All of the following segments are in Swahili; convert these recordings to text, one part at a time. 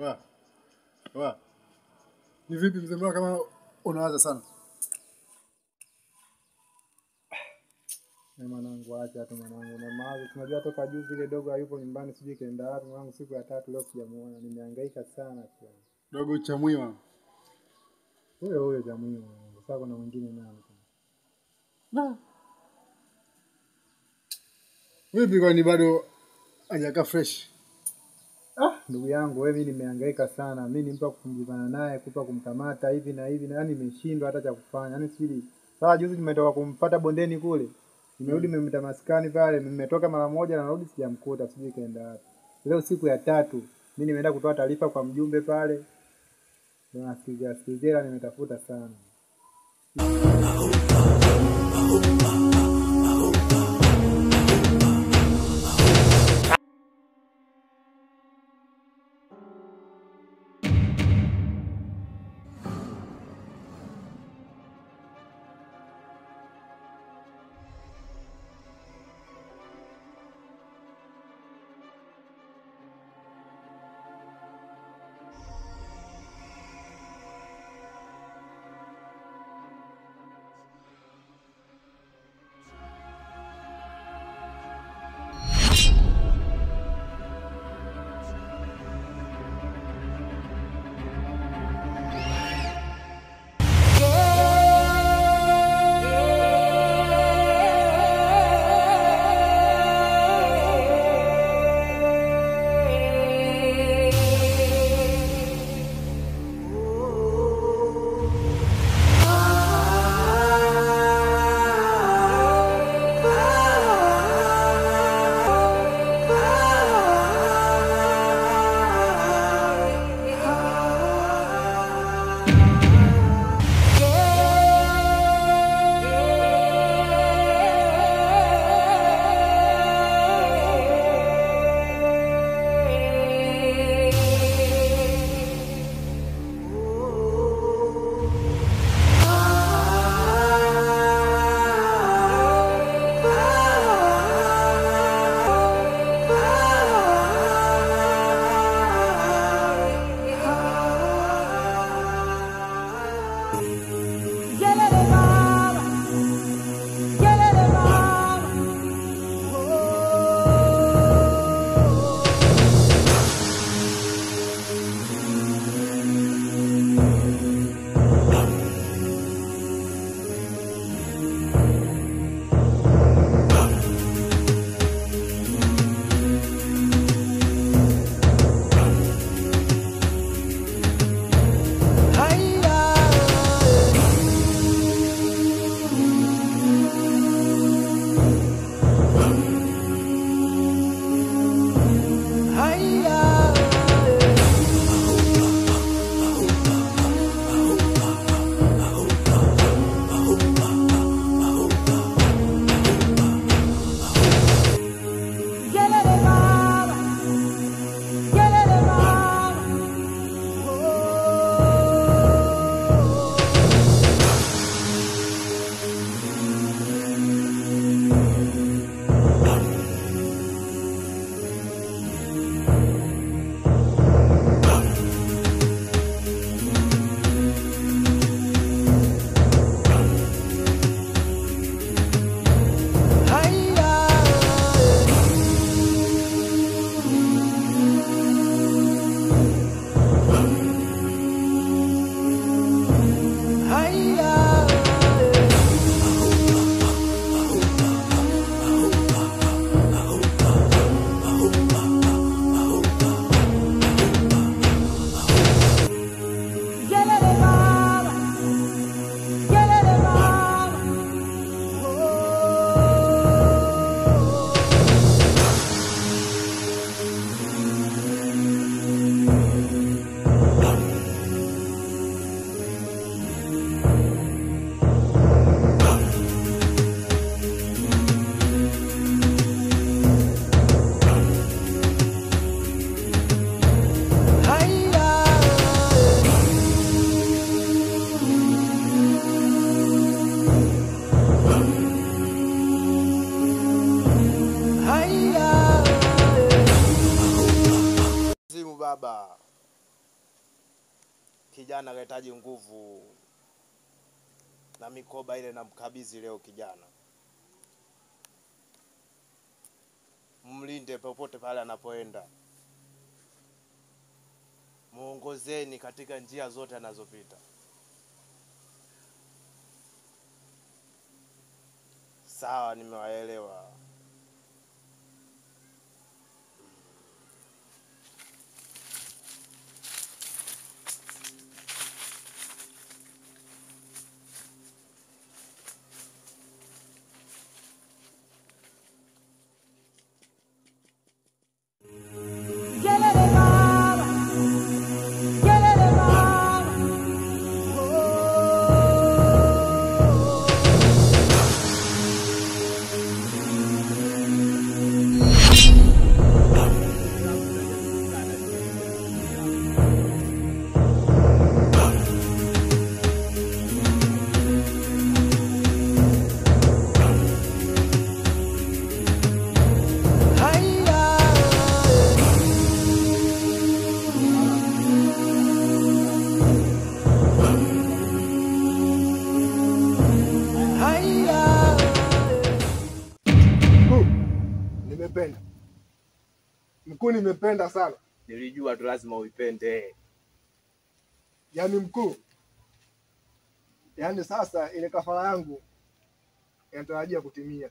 Wa. Ni vipi mzee wangu kama unawaza sana? Mwanangu acha tu mwanangu. Na mawazo tunajua toka juzi ile dogo hayupo nyumbani sijui kaenda wapi mwanangu siku ya 3 leo sijamuona. Nimehangaika sana kwa. Dogo Chamwiwa. Huyo Chamwiwa. Sasa kuna mwingine nani? Na. Vipi kwani bado hajakaa fresh? Ndugu yangu wewe nimehangaika sana. Mimi nimpa kufunjana naye, kupa kumkamata hivi na hivi na yani nimeshindwa hata cha kufanya. Yaani siri. Sasa juzi nimetoka kumpata bondeni kule. Nimerudi nimemta maskani pale, nimetoka mara moja na narudi sijamkuta, sijui kaenda wapi. Leo siku ya 3, mimi nimeenda kutoa taarifa kwa mjumbe pale. Na sikizera nimetafuta sana. baba. kijana anahitaji nguvu na mikoba ile na mkabidhi leo kijana. Mlinde popote pale anapoenda. Muongozeni katika njia zote anazopita. Sawa, nimewaelewa. Mkuu, nimependa sana. Nilijua tu lazima uipende. Yaani mkuu, yaani sasa ile kafara yangu inatarajia kutimia.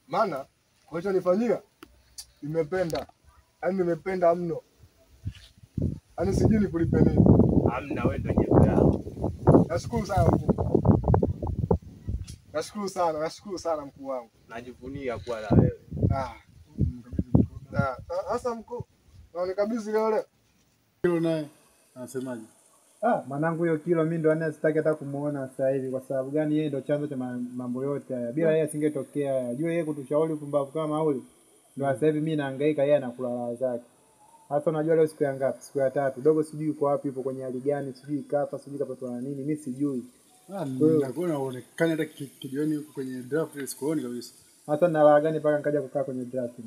Maana ulichonifanyia nimependa. Yaani nimependa mno. Yaani sijui nikulipe nini. Hamna, wewe ndio jembe langu. Nashukuru sana mkuu. Nashukuru sana mkuu wangu. Najivunia kuwa na wewe. Sasa mkuu, naonikabidhi leo. Kilo naye anasemaje? Mwanangu hiyo Kilo mimi ndo sitaki hata kumuona sasa hivi. Kwa sababu gani? Yeye ndo chanzo cha mambo yote haya. Bila yeye asingetokea haya. Jua yeye kutushauri upumbavu kama ule. Ndio sasa hivi mimi nahangaika, yeye anakula raha zake. Hata unajua leo siku ya ngapi? Siku ya 3. Dogo sijui yuko wapi, yupo kwenye hali gani, sijui kafa, sijui kapatwa na nini, mimi sijui. Nakuona unaonekana hata kijioni huko kwenye draft sikuoni kabisa. Hata na raha gani mpaka nikaja kukaa kwenye draft?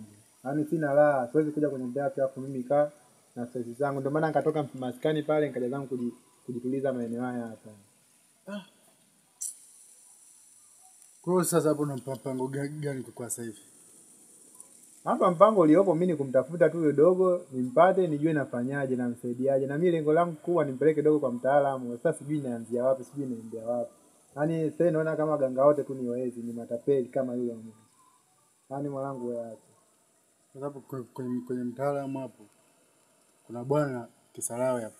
Yaani sina raha, siwezi kuja kwenye draft alafu mimi kaa na stress zangu. Ndio maana nikatoka maskani pale nikaja zangu kujituliza maeneo haya hapa. Kwa sasa hapo una mpango gani kwa sasa hivi? Hapa mpango uliopo mimi ni kumtafuta tu yule dogo, nimpate, nijue nafanyaje na msaidiaje. Na mimi lengo langu kubwa nimpeleke dogo kwa mtaalamu. Sasa sijui naanzia wapi, sijui naendea wapi. Yaani sasa naona kama ganga wote tu ni wezi, ni matapeli kama yule mmoja. Yaani mwanangu wewe hapo. Sababu kwenye mtaalamu hapo kuna bwana Kisarawe hapo.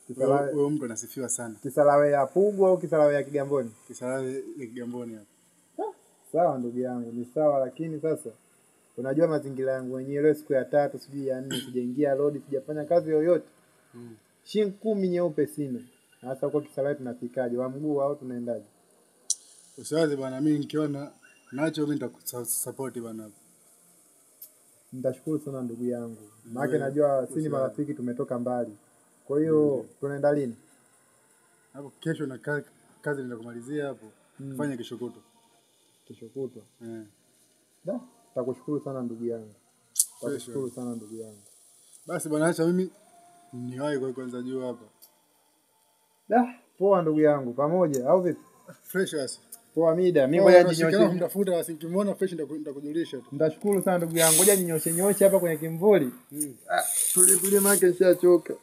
Kisarawe huyo mtu anasifiwa sana. Kisarawe ya Pugu au Kisarawe ya Kigamboni? Kisarawe ya Kigamboni hapo. Sawa ndugu yangu, ni sawa, lakini sasa unajua mazingira yangu wenyewe, leo siku ya 3 sijui ya 4 sijaingia road, sijafanya kazi yoyote. Shilingi 10 nyeupe sina. Sasa huko Kisarawe tunafikaje? Wa mguu au tunaendaje? Usiwaze bwana, mimi nikiona nacho mimi nitakusupport bwana. Nitashukuru sana ndugu yangu. Maana najua sisi marafiki tumetoka mbali. Kwa hiyo tunaenda lini? Hapo kesho na kazi ninakumalizia hapo. Fanya kesho kutwa. Kesho kutwa. Nitakushukuru sana ndugu yangu. Nitakushukuru sana ndugu yangu. Basi bwana, acha mimi niwahi kwa kwanza juu hapa. Poa ndugu yangu, pamoja au vipi? Fresh basi. Poa mida, mimi ngoja ninyoshe. Mtafuta basi, ukimwona fresh nitakujulisha tu. Nitashukuru sana ndugu yangu. Ngoja ninyoshe hapa kwenye kimvuli. Tulie maana nishachoka.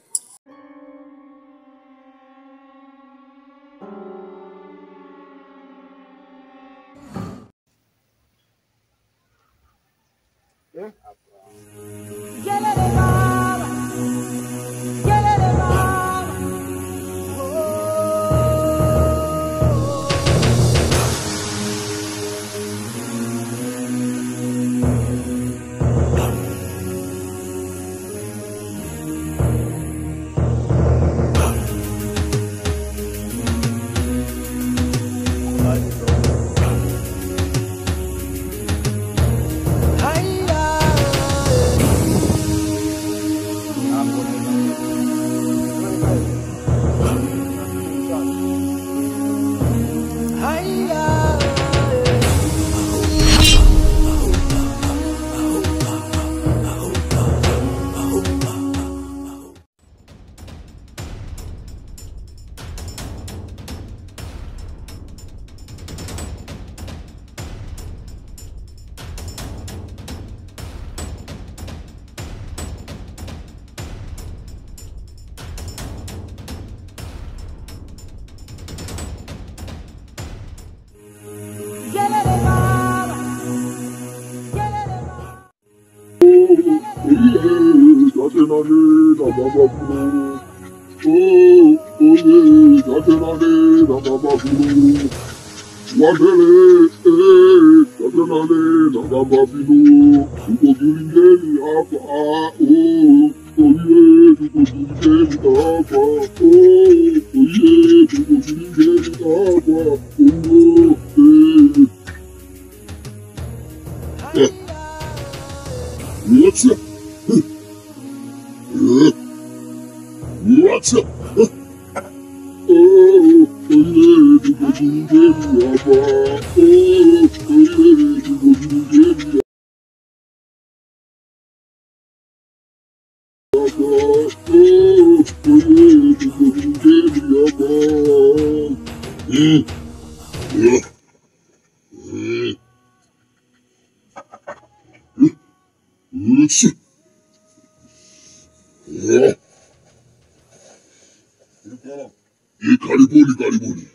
Karibuni.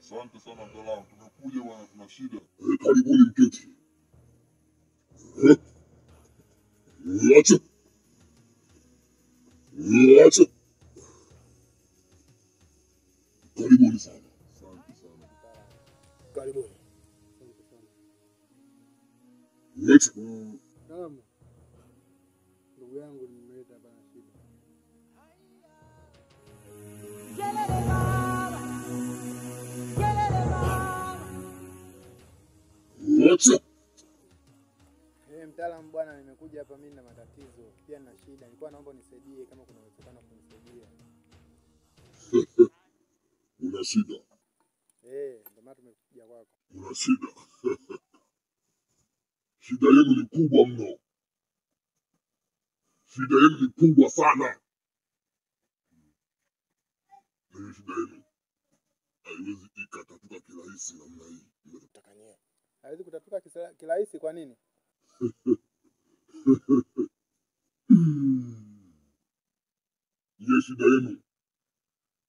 Asante sana mtaalamu. Tumekuja bwana, tuna shida. Karibuni mketi. Acha. Karibuni sana. Asante sana. Karibuni. Acha. Salamu. Ndugu yangu nimeleta hapa na shida. Acha. Mtaalamu bwana, nimekuja hapa mimi na matatizo, pia na shida. Nilikuwa naomba unisaidie kama kuna uwezekano kunisaidia. Una shida? Ndio maana tumekuja kwako. Una shida? Shida yenu ni kubwa mno. Shida yenu ni kubwa sana. Na shida yenu haiwezi ikatatuka kirahisi namna hii. Mtakanie. Haiwezi kutatuka kirahisi kwa nini? Ye shida yenu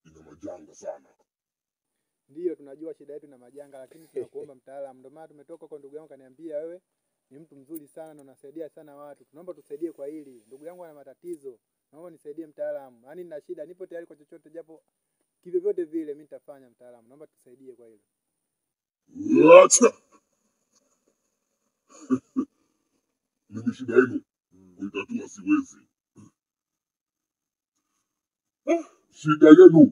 ina majanga sana. Ndio tunajua shida yetu ina majanga, lakini tunakuomba mtaalamu. Ndio maana tumetoka kwa ndugu yangu kaniambia wewe ni mtu mzuri sana na unasaidia sana watu. Tunaomba tusaidie kwa hili. Ndugu yangu ana matatizo. Naomba nisaidie mtaalamu. Yaani nina shida, nipo tayari kwa chochote japo kivyovyote vile mimi nitafanya mtaalamu. Naomba tusaidie kwa hilo. Acha. Mimi shida yenu kuitatua siwezi. Shida yenu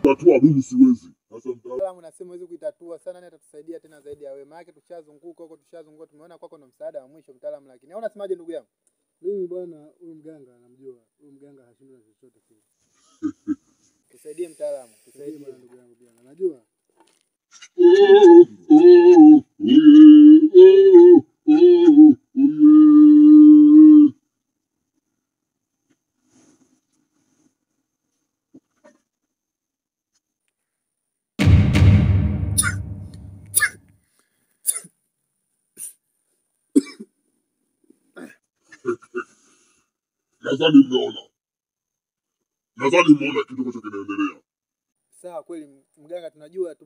kuitatua mimi siwezi. Sasa mtaalamu nasema huwezi kuitatua sana, nani atatusaidia tena zaidi ya wewe? Maana tushazunguka huko, tumeona kwako ndo msaada wa mwisho mtaalamu, lakini au unasemaje ndugu yangu? Mimi bwana, huyu mganga anamjua. Huyu mganga hashindwi na chochote kile. Tusaidie mtaalamu, tusaidie bwana ndugu yangu pia. Unajua? Nadhani mmeona kitu ambacho kinaendelea. Sawa kweli mganga, tunajua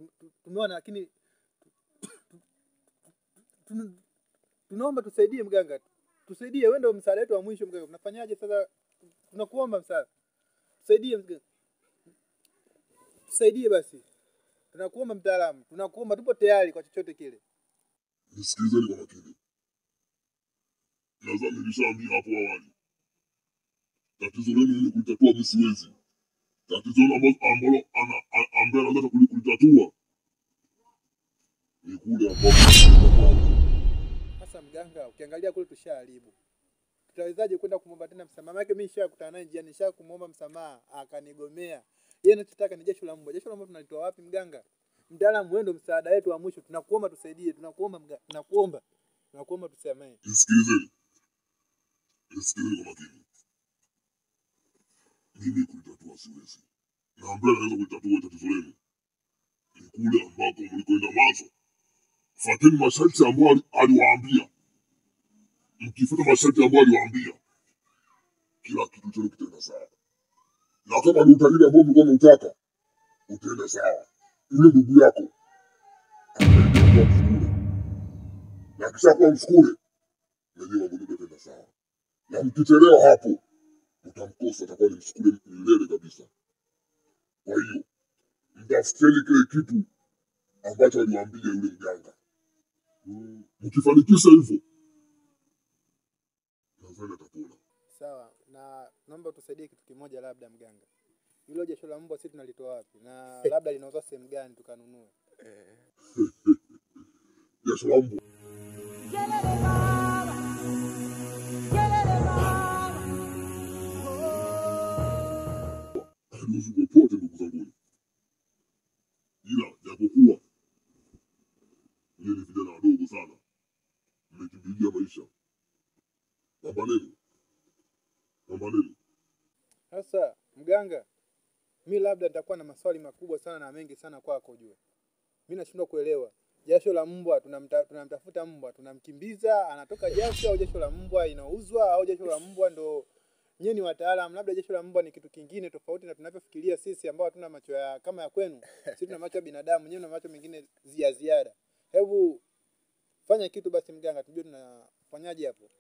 tumeona, lakini tunaomba tusaidie mganga. Tusaidie, wewe ndio msaada wetu wa mwisho mganga. Tunafanyaje sasa? Tunakuomba msaada. Tusaidie mganga. Tusaidie basi. Tunakuomba mtaalamu. Tunakuomba, tupo tayari kwa chochote kile. Nisikilizeni kwa makini. Nadhani nilishaambia hapo awali. Tatizo lenu ni kulitatua mimi siwezi. Tatizo ambalo anaweza kulitatua ni kule ambapo sasa mganga, ukiangalia kule tushaharibu. Tutawezaje kwenda kumwomba tena msamaha? Maana mimi nishakutana naye njiani, nishakumwomba msamaha akanigomea. Yeye anachotaka ni jasho la mbwa. Jasho la mbwa tunalitoa wapi mganga? Mtaalamu, wewe ndio msaada wetu wa mwisho. Tunakuomba tusaidie, tunakuomba mganga, tunakuomba tusamehe. Nisikilizeni kwa makini. Mimi kulitatua siwezi. Na ambaye anaweza kulitatua tatizo lenu ni kule ambako mlikoenda mwanzo. Fuateni masharti ambayo aliwaambia. Mkifuata masharti ambayo aliwaambia, kila kitu chenu kitaenda sawa. Na kama ni utajiri ambao mlikuwa mnataka, utaenda sawa. Yule ndugu yako kuwa msukule. Na akishakuwa msukule, najua mambo yote yataenda sawa. Na mkichelewa hapo, mtamkosa, atakuwa ni msukule milele kabisa. Kwa hiyo, mtafuteni kile kitu ambacho aliwaambia yule mganga. Mkifanikisha hivyo, nadhani atapona. Sawa, na naomba tusaidie kitu kimoja labda mganga. Hilo jasho la mbwa sisi tunalitoa wapi? Na labda linauzwa sehemu gani tukanunue? Jasho la mbwa. Haliuzwi popote ndugu zangu. Ila japokuwa nyinyi ni vijana wadogo sana, mmekimbilia maisha. Pambaneni. Sasa mganga, mimi labda nitakuwa na maswali makubwa sana na mengi sana kwako ujue. Mimi nashindwa kuelewa. Jasho la mbwa tunamtafuta mbwa, tunamkimbiza, anatoka jasho au jasho la mbwa inauzwa au jasho la mbwa ndo nyinyi ni wataalamu, labda jasho la mbwa ni kitu kingine tofauti na tunavyofikiria sisi ambao hatuna macho ya kama ya kwenu. Sisi tuna macho ya binadamu, nyinyi mna macho mengine ziada. Hebu fanya kitu basi mganga, tujue tunafanyaje hapo.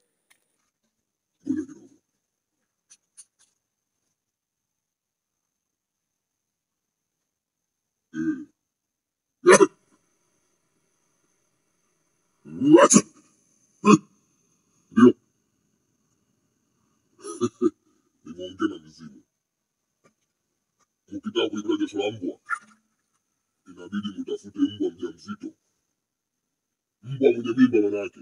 What? Ndio. Nimeongea na mizimu. Mkitaka kuibra jasho la mbwa, inabidi mtafute mbwa mjamzito. Mbwa mwenye mimba manake.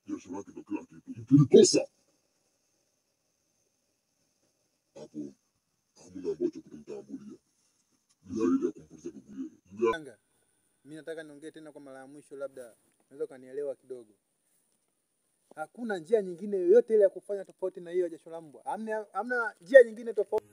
Jasho lake ndo kila kitu. Mkilikosa, hapo hamuna ambacho kutamtambulia. Zaidi ya kumpoteza ndugu yenu. Mganga, mimi nataka niongee tena kwa mara ya mwisho, labda unaweza kunielewa kidogo. Hakuna njia nyingine yoyote ile ya kufanya tofauti na hiyo jasho la mbwa. Hamna njia nyingine tofauti.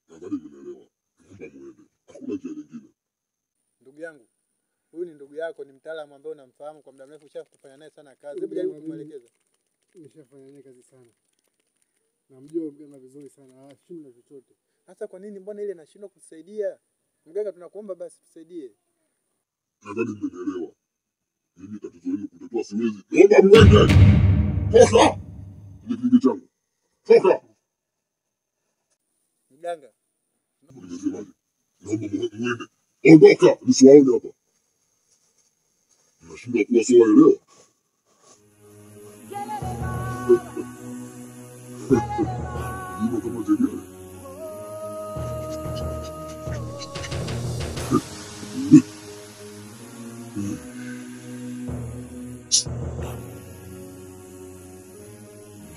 Nadhani mnaelewa. Naomba muende. Hakuna njia nyingine. Ndugu yangu, huyu ni ndugu yako, ni mtaalamu ambaye unamfahamu kwa muda mrefu, ushafanya naye sana kazi. Hebu jaribu kumwelekeza. Nimeshafanya naye kazi sana. Namjua mganga vizuri sana, hashindwi chochote. Sasa kwa nini mbona ile inashindwa kutusaidia? Mganga, tunakuomba basi tusaidie. Nadhani mnaelewa. Mimi tatizo hili kutatua siwezi. Naomba mwende. Toka! Ni kijiji changu. Toka! Mganga, Nimesemaje? Naomba mwende. Ondoka! Nisiwaone hapa. Mnashindwa kuwa sawa elewa. Ndio kama jengine.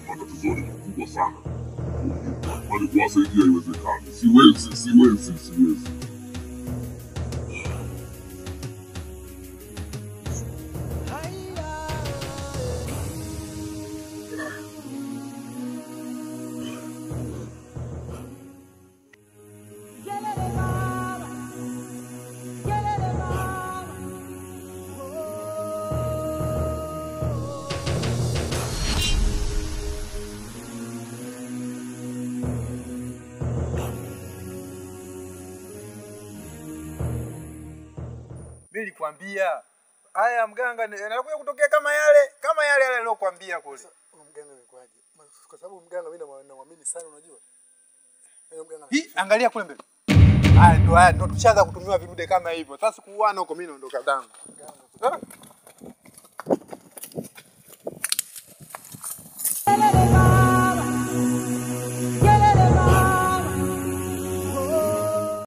Matatizo ni makubwa sana. Kwani kuwasaidia haiwezekani. Siwezi. mimi nilikwambia haya mganga anakuja kutokea kama yale aliyokuambia kule. Mganga amekwaje? Kwa sababu mganga mimi namwamini sana, unajua. Mganga. Angalia kule mbele. Haya ndo tushaanza kutumiwa vidude kama hivyo. Sasa kuuana huko mimi naondoka zangu. Mganga.